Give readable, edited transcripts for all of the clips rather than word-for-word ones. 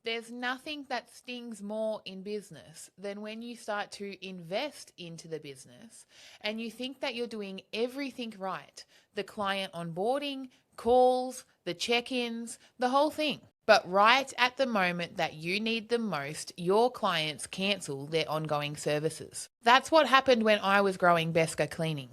There's nothing that stings more in business than when you start to invest into the business and you think that you're doing everything right. The client onboarding, calls, the check-ins, the whole thing. But right at the moment that you need them most, your clients cancel their ongoing services. That's what happened when I was growing Beska Cleaning.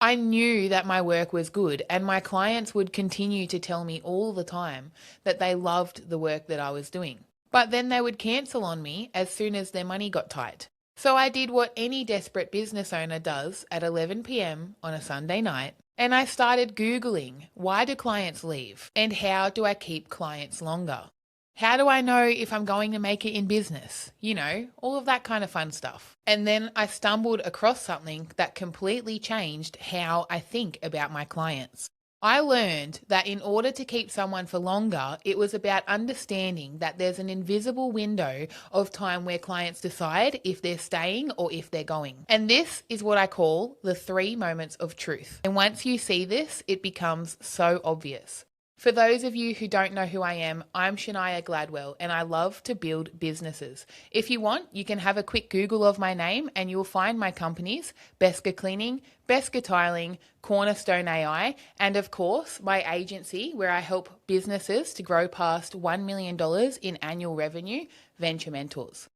I knew that my work was good and my clients would continue to tell me all the time that they loved the work that I was doing. But then they would cancel on me as soon as their money got tight. So I did what any desperate business owner does at 11 p.m. on a Sunday night, and I started Googling, why do clients leave and how do I keep clients longer? How do I know if I'm going to make it in business? You know, all of that kind of fun stuff. And then I stumbled across something that completely changed how I think about my clients. I learned that in order to keep someone for longer, it was about understanding that there's an invisible window of time where clients decide if they're staying or if they're going. And this is what I call the 3 moments of truth. And once you see this, it becomes so obvious. For those of you who don't know who I am, I'm Shania Gladwell and I love to build businesses. If you want, you can have a quick Google of my name and you'll find my companies, Beska Cleaning, Beska Tiling, Cornerstone AI, and of course, my agency where I help businesses to grow past $1 million in annual revenue, Venture Mentors.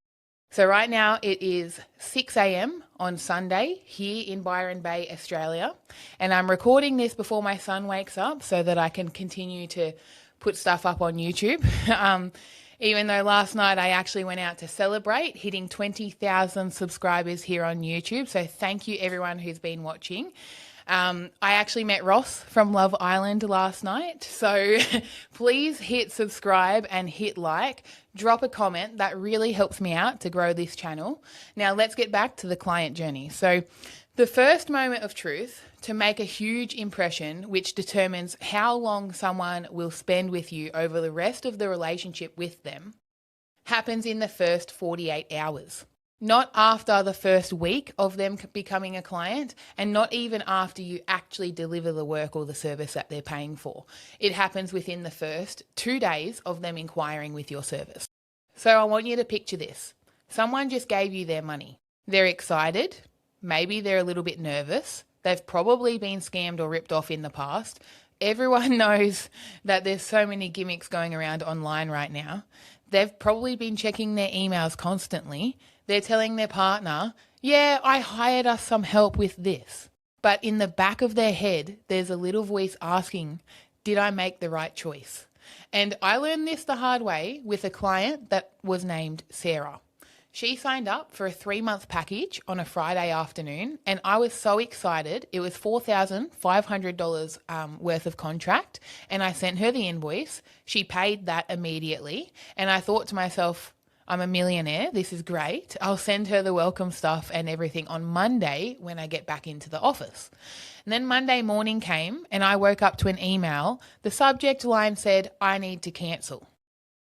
So right now it is 6 a.m. on Sunday here in Byron Bay, Australia, and I'm recording this before my son wakes up so that I can continue to put stuff up on YouTube. Even though last night I actually went out to celebrate hitting 20,000 subscribers here on YouTube. So thank you everyone who's been watching. I actually met Ross from Love Island last night. So please hit subscribe and hit like. Drop a comment. That really helps me out to grow this channel. Now let's get back to the client journey. So the first moment of truth to make a huge impression, which determines how long someone will spend with you over the rest of the relationship with them, happens in the first 48 hours. Not after the first week of them becoming a client and not even after you actually deliver the work or the service that they're paying for. It happens within the first 2 days of them inquiring with your service. So I want you to picture this. Someone just gave you their money. They're excited. Maybe they're a little bit nervous. They've probably been scammed or ripped off in the past. Everyone knows that there's so many gimmicks going around online right now. They've probably been checking their emails constantly. They're telling their partner, yeah, I hired us some help with this. But in the back of their head, there's a little voice asking, did I make the right choice? And I learned this the hard way with a client that was named Sarah. She signed up for a 3-month package on a Friday afternoon, and I was so excited. It was $4,500 worth of contract, and I sent her the invoice. She paid that immediately, and I thought to myself, I'm a millionaire. This is great. I'll send her the welcome stuff and everything on Monday when I get back into the office. And then Monday morning came and I woke up to an email. The subject line said, I need to cancel.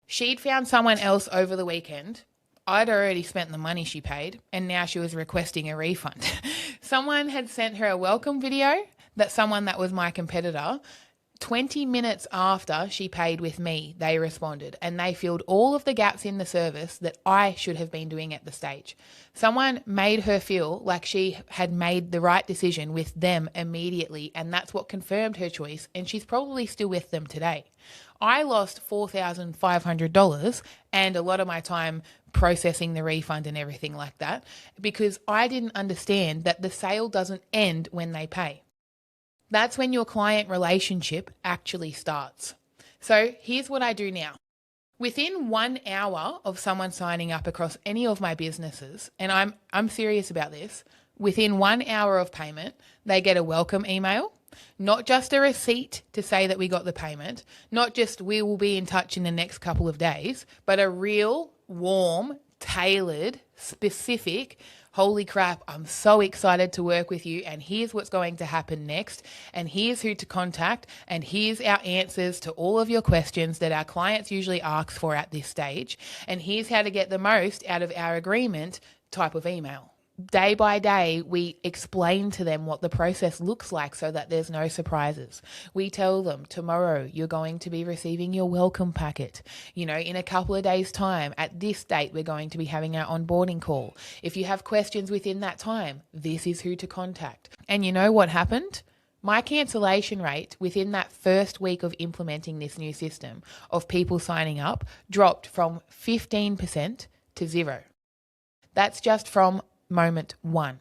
She'd found someone else over the weekend. I'd already spent the money she paid and now she was requesting a refund. Someone had sent her a welcome video that someone that was my competitor. 20 minutes after she paid with me, they responded and they filled all of the gaps in the service that I should have been doing at the stage. Someone made her feel like she had made the right decision with them immediately, and that's what confirmed her choice, and she's probably still with them today. I lost $4,500 and a lot of my time processing the refund and everything like that because I didn't understand that the sale doesn't end when they pay. That's when your client relationship actually starts. So here's what I do now. Within 1 hour of someone signing up across any of my businesses, and I'm serious about this, within 1 hour of payment, they get a welcome email, not just a receipt to say that we got the payment, not just we will be in touch in the next couple of days, but a real, warm, tailored, specific, holy crap, I'm so excited to work with you and here's what's going to happen next and here's who to contact and here's our answers to all of your questions that our clients usually ask for at this stage and here's how to get the most out of our agreement type of email. day by day, we explain to them what the process looks like so that there's no surprises. We tell them tomorrow you're going to be receiving your welcome packet. In a couple of days' time, at this date, we're going to be having our onboarding call. If you have questions within that time, this is who to contact. And you know what happened? My cancellation rate within that first week of implementing this new system of people signing up dropped from 15% to 0. That's just from moment 1.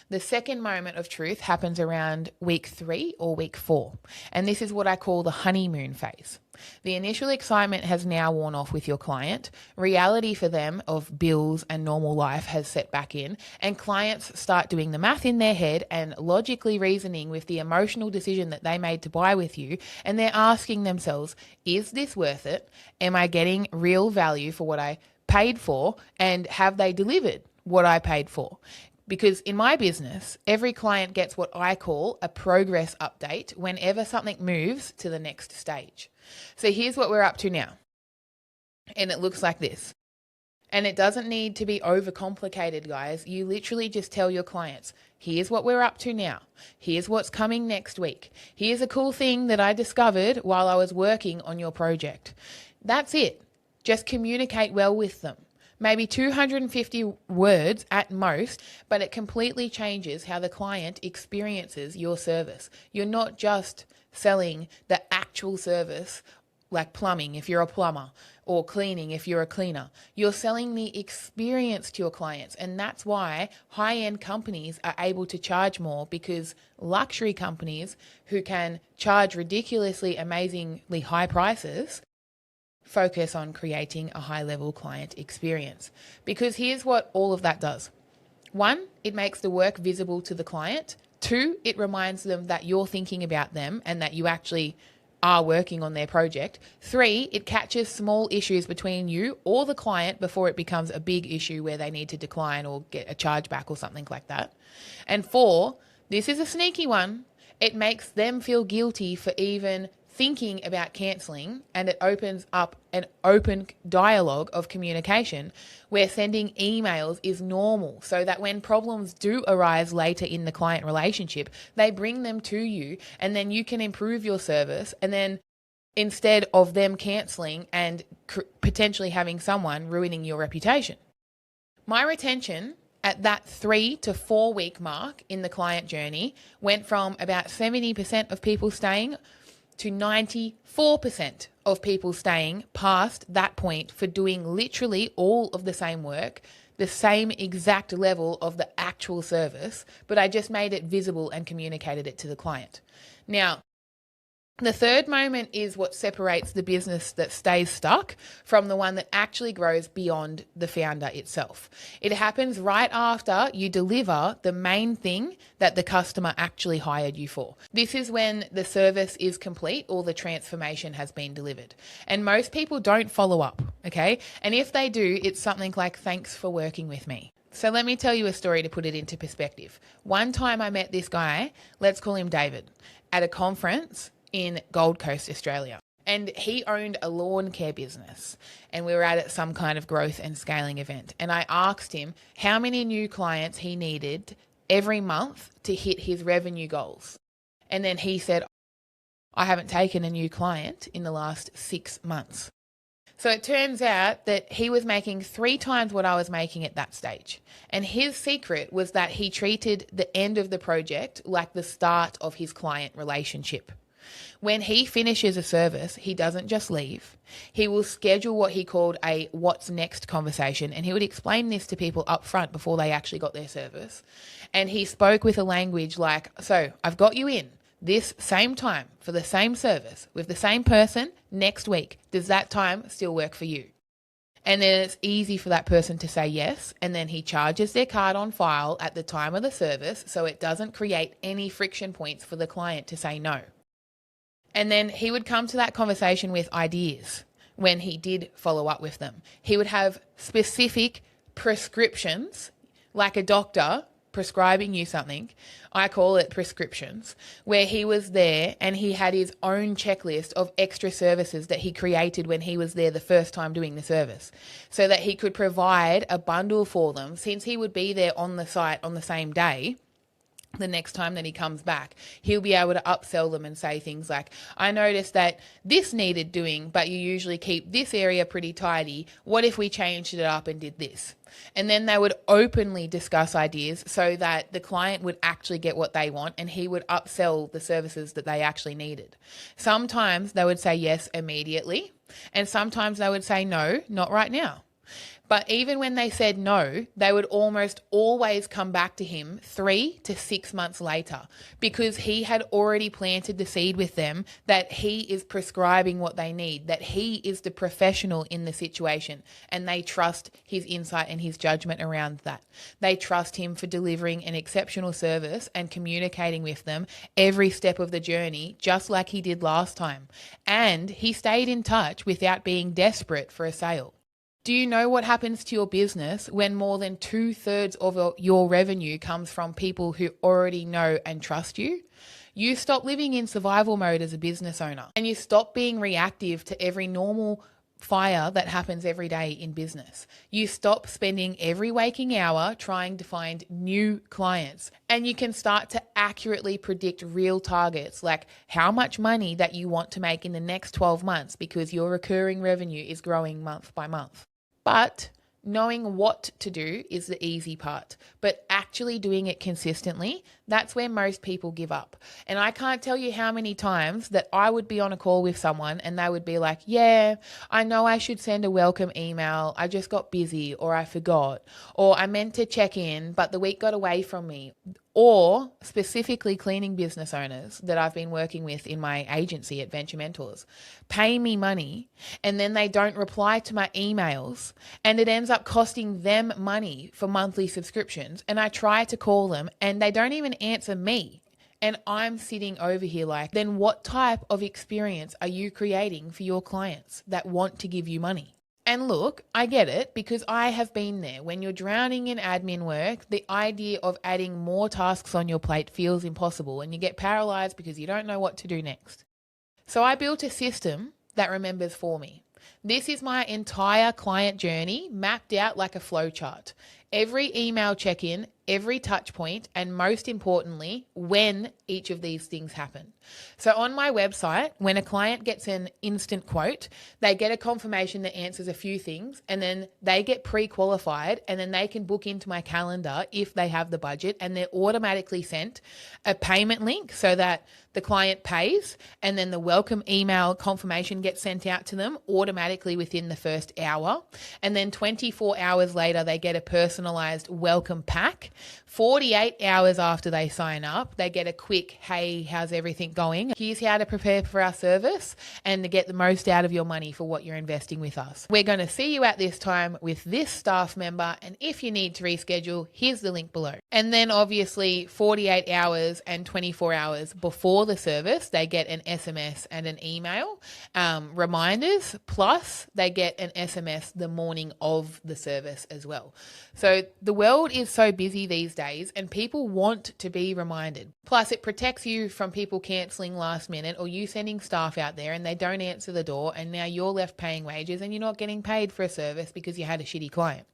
The second moment of truth happens around week 3 or week 4, and this is what I call the honeymoon phase. The initial excitement has now worn off with your client. Reality for them of bills and normal life has set back in, and clients start doing the math in their head and logically reasoning with the emotional decision that they made to buy with you, and they're asking themselves, is this worth it? Am I getting real value for what I paid for, and have they delivered what I paid for? Because in my business, every client gets what I call a progress update whenever something moves to the next stage. So here's what we're up to now. And it looks like this. And it doesn't need to be overcomplicated, guys. You literally just tell your clients, here's what we're up to now. Here's what's coming next week. Here's a cool thing that I discovered while I was working on your project. That's it. Just communicate well with them. Maybe 250 words at most, but it completely changes how the client experiences your service. You're not just selling the actual service, like plumbing if you're a plumber, or cleaning if you're a cleaner. You're selling the experience to your clients, and that's why high-end companies are able to charge more, because luxury companies who can charge ridiculously, amazingly high prices focus on creating a high-level client experience. Because here's what all of that does. 1, it makes the work visible to the client. 2, it reminds them that you're thinking about them and that you actually are working on their project. 3, it catches small issues between you or the client before it becomes a big issue where they need to decline or get a charge back or something like that. And 4, this is a sneaky one. It makes them feel guilty for even thinking about cancelling, and it opens up an open dialogue of communication where sending emails is normal, so that when problems do arise later in the client relationship, they bring them to you, and then you can improve your service, and then instead of them cancelling and potentially having someone ruining your reputation. My retention at that 3 to 4 week mark in the client journey went from about 70% of people staying to 94% of people staying past that point for doing literally all of the same work, the same exact level of the actual service, but I just made it visible and communicated it to the client. Now, the third moment is what separates the business that stays stuck from the one that actually grows beyond the founder itself. It happens right after you deliver the main thing that the customer actually hired you for. This is when the service is complete or the transformation has been delivered. And most people don't follow up, okay? And if they do, it's something like, thanks for working with me. So let me tell you a story to put it into perspective. One time I met this guy, let's call him David, at a conference in Gold Coast, Australia. And he owned a lawn care business, and we were at some kind of growth and scaling event. And I asked him how many new clients he needed every month to hit his revenue goals. And then he said, I haven't taken a new client in the last 6 months. So it turns out that he was making 3 times what I was making at that stage. And his secret was that he treated the end of the project like the start of his client relationship. When he finishes a service, he doesn't just leave. He will schedule what he called a what's next conversation, and he would explain this to people up front before they actually got their service. And he spoke with a language like, so I've got you in this same time for the same service with the same person next week. Does that time still work for you? And then it's easy for that person to say yes, and then he charges their card on file at the time of the service, so it doesn't create any friction points for the client to say no. And then he would come to that conversation with ideas when he did follow up with them. He would have specific prescriptions, like a doctor prescribing you something, I call it prescriptions, where he was there and he had his own checklist of extra services that he created when he was there the first time doing the service, so that he could provide a bundle for them, since he would be there on the site on the same day. The next time that he comes back, he'll be able to upsell them and say things like, I noticed that this needed doing, but you usually keep this area pretty tidy. What if we changed it up and did this? And then they would openly discuss ideas so that the client would actually get what they want, and he would upsell the services that they actually needed. Sometimes they would say yes immediately, and sometimes they would say no, not right now. But even when they said no, they would almost always come back to him 3 to 6 months later, because he had already planted the seed with them that he is prescribing what they need, that he is the professional in the situation, and they trust his insight and his judgment around that. They trust him for delivering an exceptional service and communicating with them every step of the journey, just like he did last time. And he stayed in touch without being desperate for a sale. Do you know what happens to your business when more than 2/3 of your revenue comes from people who already know and trust you? You stop living in survival mode as a business owner, and you stop being reactive to every normal fire that happens every day in business. You stop spending every waking hour trying to find new clients, and you can start to accurately predict real targets, like how much money that you want to make in the next 12 months, because your recurring revenue is growing month by month. But knowing what to do is the easy part, but actually doing it consistently, that's where most people give up. And I can't tell you how many times that I would be on a call with someone and they would be like, yeah, I know I should send a welcome email. I just got busy, or I forgot, or I meant to check in, but the week got away from me. Or specifically cleaning business owners that I've been working with in my agency at Venture Mentors pay me money, and then they don't reply to my emails, and it ends up costing them money for monthly subscriptions. And I try to call them and they don't even answer me. And I'm sitting over here like, then what type of experience are you creating for your clients that want to give you money? And look, I get it, because I have been there. When you're drowning in admin work, the idea of adding more tasks on your plate feels impossible, and you get paralyzed because you don't know what to do next. So I built a system that remembers for me. This is my entire client journey mapped out like a flowchart. Every email check-in, every touch point, and most importantly, when each of these things happen. So on my website, when a client gets an instant quote, they get a confirmation that answers a few things, and then they get pre-qualified, and then they can book into my calendar if they have the budget, and they're automatically sent a payment link so that the client pays, and then the welcome email confirmation gets sent out to them automatically within the first hour. And then 24 hours later, they get a personalized welcome pack. 48 hours after they sign up, they get a quick, hey, how's everything going? Here's how to prepare for our service and to get the most out of your money for what you're investing with us. We're going to see you at this time with this staff member, and if you need to reschedule, here's the link below. And then obviously 48 hours and 24 hours before the service, they get an SMS and an email reminders, plus they get an SMS the morning of the service as well. So the world is so busy these days, and people want to be reminded. Plus it protects you from people cancelling last minute, or you sending staff out there and they don't answer the door, and now you're left paying wages and you're not getting paid for a service because you had a shitty client.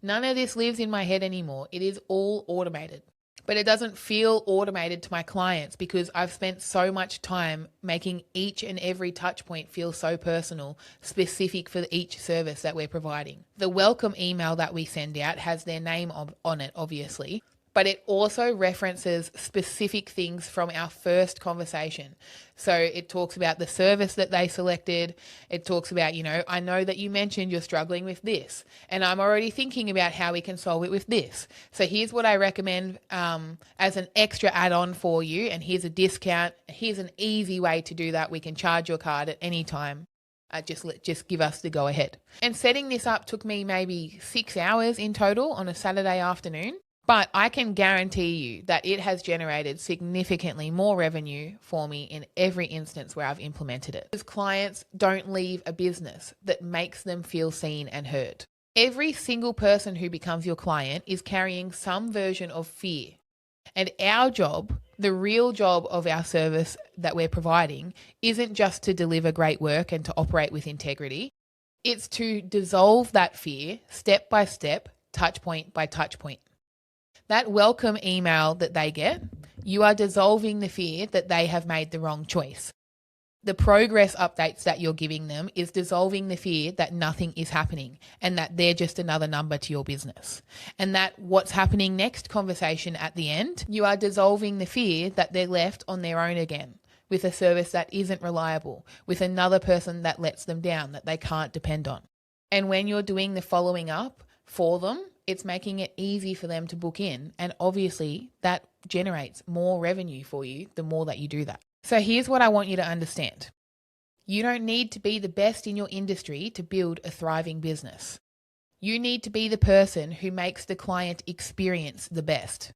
None of this lives in my head anymore. It is all automated. But it doesn't feel automated to my clients because I've spent so much time making each and every touch point feel so personal, specific for each service that we're providing. The welcome email that we send out has their name on it, obviously, but it also references specific things from our first conversation. So it talks about the service that they selected. It talks about, I know that you mentioned you're struggling with this, and I'm already thinking about how we can solve it with this. So here's what I recommend as an extra add-on for you, and here's a discount. Here's an easy way to do that. We can charge your card at any time. Just give us the go ahead. And setting this up took me maybe 6 hours in total on a Saturday afternoon. But I can guarantee you that it has generated significantly more revenue for me in every instance where I've implemented it. Because clients don't leave a business that makes them feel seen and heard. Every single person who becomes your client is carrying some version of fear. And our job, the real job of our service that we're providing, isn't just to deliver great work and to operate with integrity. It's to dissolve that fear step by step, touch point by touch point. That welcome email that they get, you are dissolving the fear that they have made the wrong choice. The progress updates that you're giving them is dissolving the fear that nothing is happening and that they're just another number to your business. And that what's happening next conversation at the end, you are dissolving the fear that they're left on their own again with a service that isn't reliable, with another person that lets them down, that they can't depend on. And when you're doing the following up for them, it's making it easy for them to book in. And obviously that generates more revenue for you the more that you do that. So here's what I want you to understand. You don't need to be the best in your industry to build a thriving business. You need to be the person who makes the client experience the best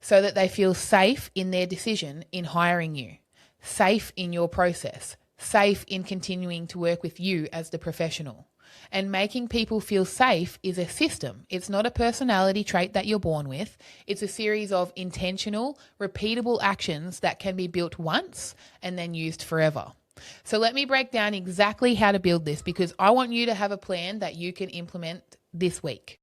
so that they feel safe in their decision in hiring you, safe in your process, safe in continuing to work with you as the professional. And making people feel safe is a system. It's not a personality trait that you're born with. It's a series of intentional, repeatable actions that can be built once and then used forever. So let me break down exactly how to build this because I want you to have a plan that you can implement this week.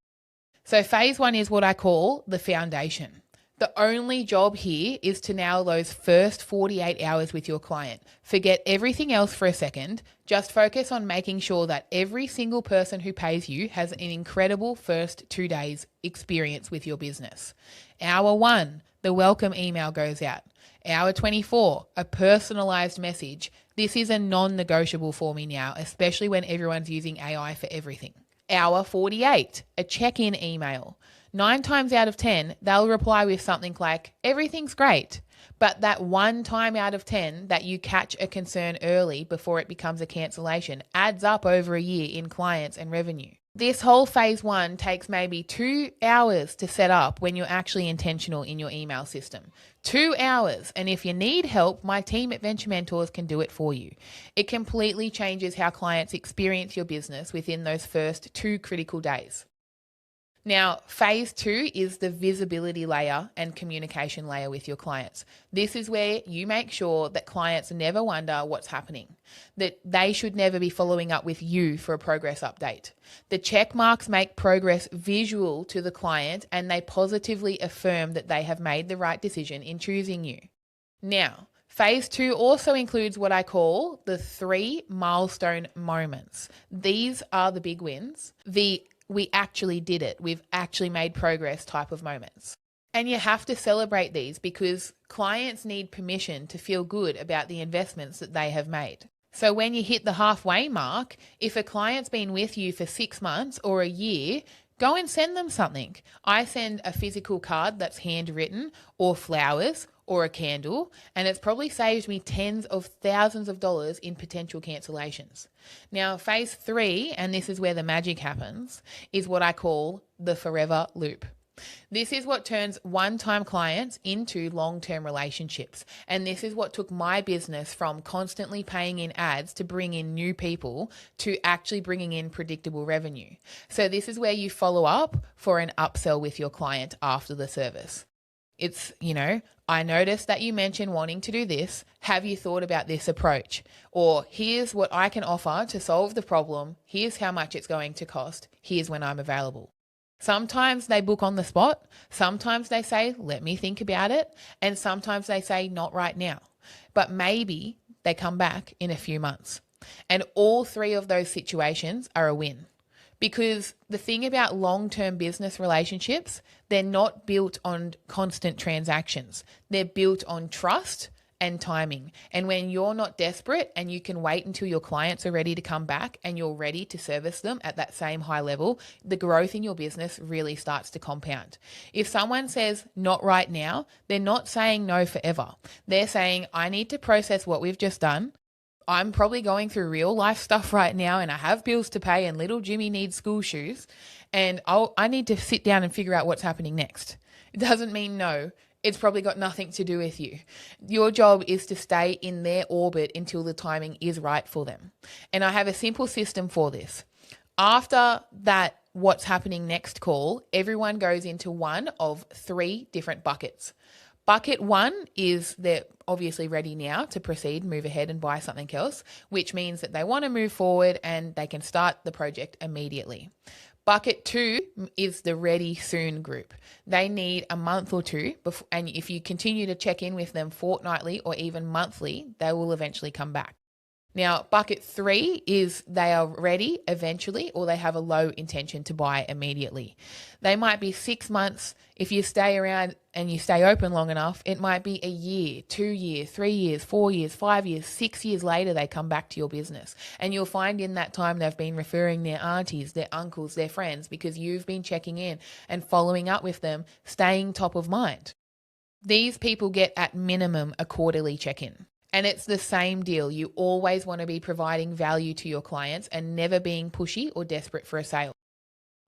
So phase 1 is what I call the foundation. The only job here is to nail those first 48 hours with your client. Forget everything else for a second. Just focus on making sure that every single person who pays you has an incredible first 2 days experience with your business. Hour 1, the welcome email goes out. Hour 24, a personalized message. This is a non-negotiable for me now, especially when everyone's using AI for everything. Hour 48, a check-in email. 9 times out of 10, they'll reply with something like, everything's great. But that 1 time out of 10 that you catch a concern early before it becomes a cancellation adds up over a year in clients and revenue. This whole phase 1 takes maybe 2 hours to set up when you're actually intentional in your email system. 2 hours. And if you need help, my team at Venture Mentors can do it for you. It completely changes how clients experience your business within those first 2 critical days. Now, phase 2 is the visibility layer and communication layer with your clients. This is where you make sure that clients never wonder what's happening, that they should never be following up with you for a progress update. The check marks make progress visual to the client and they positively affirm that they have made the right decision in choosing you. Now, phase 2 also includes what I call the 3 milestone moments. These are the big wins, the we actually did it, we've actually made progress type of moments. And you have to celebrate these because clients need permission to feel good about the investments that they have made. So when you hit the halfway mark, if a client's been with you for 6 months or a year, go and send them something. I send a physical card that's handwritten or flowers or a candle, and it's probably saved me tens of thousands of dollars in potential cancellations. Now, phase 3, and this is where the magic happens, is what I call the forever loop. This is what turns one-time clients into long-term relationships. And this is what took my business from constantly paying in ads to bring in new people to actually bringing in predictable revenue. So this is where you follow up for an upsell with your client after the service. It's, I noticed that you mentioned wanting to do this. Have you thought about this approach? Or here's what I can offer to solve the problem. Here's how much it's going to cost. Here's when I'm available. Sometimes they book on the spot. Sometimes they say, let me think about it. And sometimes they say, not right now. But maybe they come back in a few months. And all 3 of those situations are a win. Because the thing about long-term business relationships, they're not built on constant transactions. They're built on trust and timing. And when you're not desperate and you can wait until your clients are ready to come back and you're ready to service them at that same high level, the growth in your business really starts to compound. If someone says not right now, they're not saying no forever. They're saying, I need to process what we've just done. I'm probably going through real life stuff right now and I have bills to pay and little Jimmy needs school shoes and I need to sit down and figure out what's happening next. It doesn't mean no. It's probably got nothing to do with you. Your job is to stay in their orbit until the timing is right for them. And I have a simple system for this. After that what's happening next call, everyone goes into one of 3 different buckets. Bucket 1 is they're obviously ready now to proceed, move ahead and buy something else, which means that they want to move forward and they can start the project immediately. Bucket 2 is the ready soon group. They need a month or two, and if you continue to check in with them fortnightly or even monthly, they will eventually come back. Now, bucket 3 is they are ready eventually, or they have a low intention to buy immediately. They might be 6 months. If you stay around and you stay open long enough, it might be a year, 2 years, 3 years, 4 years, 5 years, 6 years later, they come back to your business. And you'll find in that time they've been referring their aunties, their uncles, their friends, because you've been checking in and following up with them, staying top of mind. These people get at minimum a quarterly check-in. And it's the same deal. You always want to be providing value to your clients and never being pushy or desperate for a sale.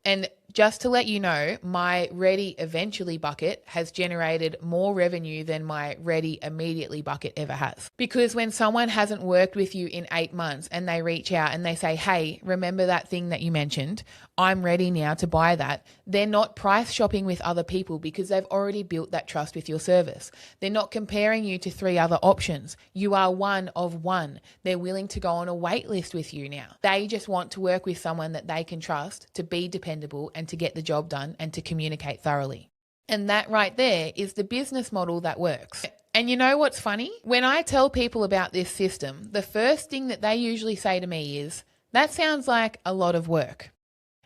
And just to let you know, my ready eventually bucket has generated more revenue than my ready immediately bucket ever has. Because when someone hasn't worked with you in 8 months and they reach out and they say, hey, remember that thing that you mentioned? I'm ready now to buy that. They're not price shopping with other people because they've already built that trust with your service. They're not comparing you to 3 other options. You are one of one. They're willing to go on a wait list with you now. They just want to work with someone that they can trust, to be dependable and to get the job done and to communicate thoroughly. And that right there is the business model that works. And you know what's funny? When I tell people about this system, the first thing that they usually say to me is, that sounds like a lot of work.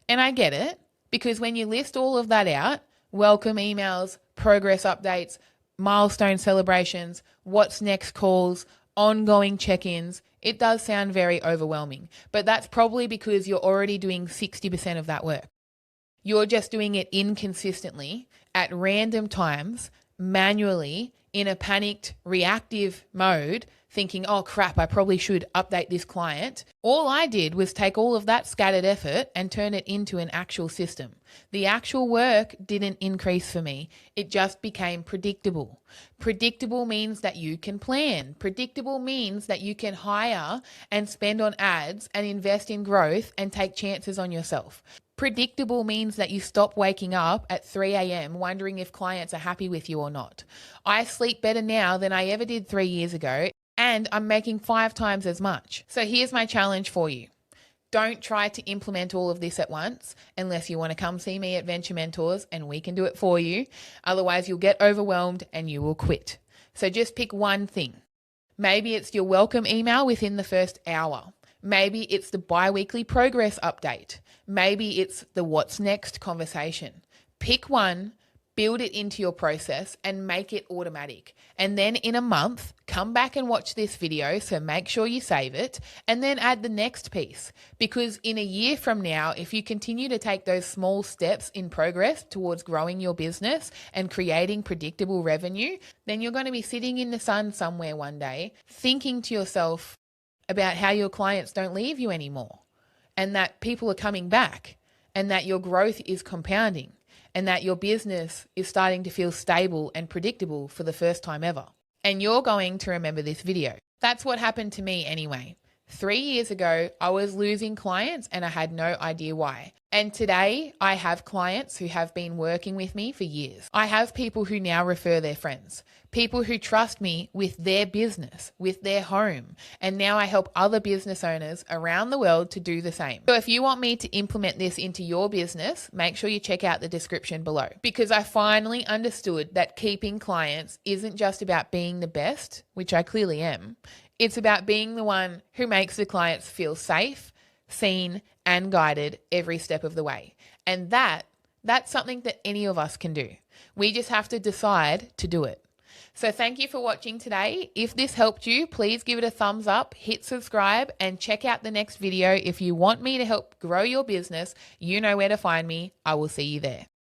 And I get it, because when you list all of that out, welcome emails, progress updates, milestone celebrations, what's next calls, ongoing check-ins, it does sound very overwhelming. But that's probably because you're already doing 60% of that work. You're just doing it inconsistently, at random times, manually, in a panicked, reactive mode, thinking, oh crap, I probably should update this client. All I did was take all of that scattered effort and turn it into an actual system. The actual work didn't increase for me. It just became predictable. Predictable means that you can plan. Predictable means that you can hire and spend on ads and invest in growth and take chances on yourself. Predictable means that you stop waking up at 3 a.m. wondering if clients are happy with you or not. I sleep better now than I ever did 3 years ago, and I'm making 5 times as much. So here's my challenge for you. Don't try to implement all of this at once unless you want to come see me at Venture Mentors and we can do it for you. Otherwise, you'll get overwhelmed and you will quit. So just pick one thing. Maybe it's your welcome email within the first hour. Maybe it's the bi-weekly progress update. Maybe it's the what's next conversation. Pick one, build it into your process and make it automatic. And then in a month, come back and watch this video, so make sure you save it, and then add the next piece. Because in a year from now, if you continue to take those small steps in progress towards growing your business and creating predictable revenue, then you're going to be sitting in the sun somewhere one day, thinking to yourself about how your clients don't leave you anymore, and that people are coming back, and that your growth is compounding, and that your business is starting to feel stable and predictable for the first time ever. And you're going to remember this video. That's what happened to me anyway. 3 years ago, I was losing clients and I had no idea why. And today I have clients who have been working with me for years. I have people who now refer their friends, people who trust me with their business, with their home. And now I help other business owners around the world to do the same. So if you want me to implement this into your business, make sure you check out the description below, because I finally understood that keeping clients isn't just about being the best, which I clearly am. It's about being the one who makes the clients feel safe, seen, and guided every step of the way. And that's something that any of us can do. We just have to decide to do it. So thank you for watching today. If this helped you, please give it a thumbs up, hit subscribe, and check out the next video. If you want me to help grow your business, you know where to find me. I will see you there.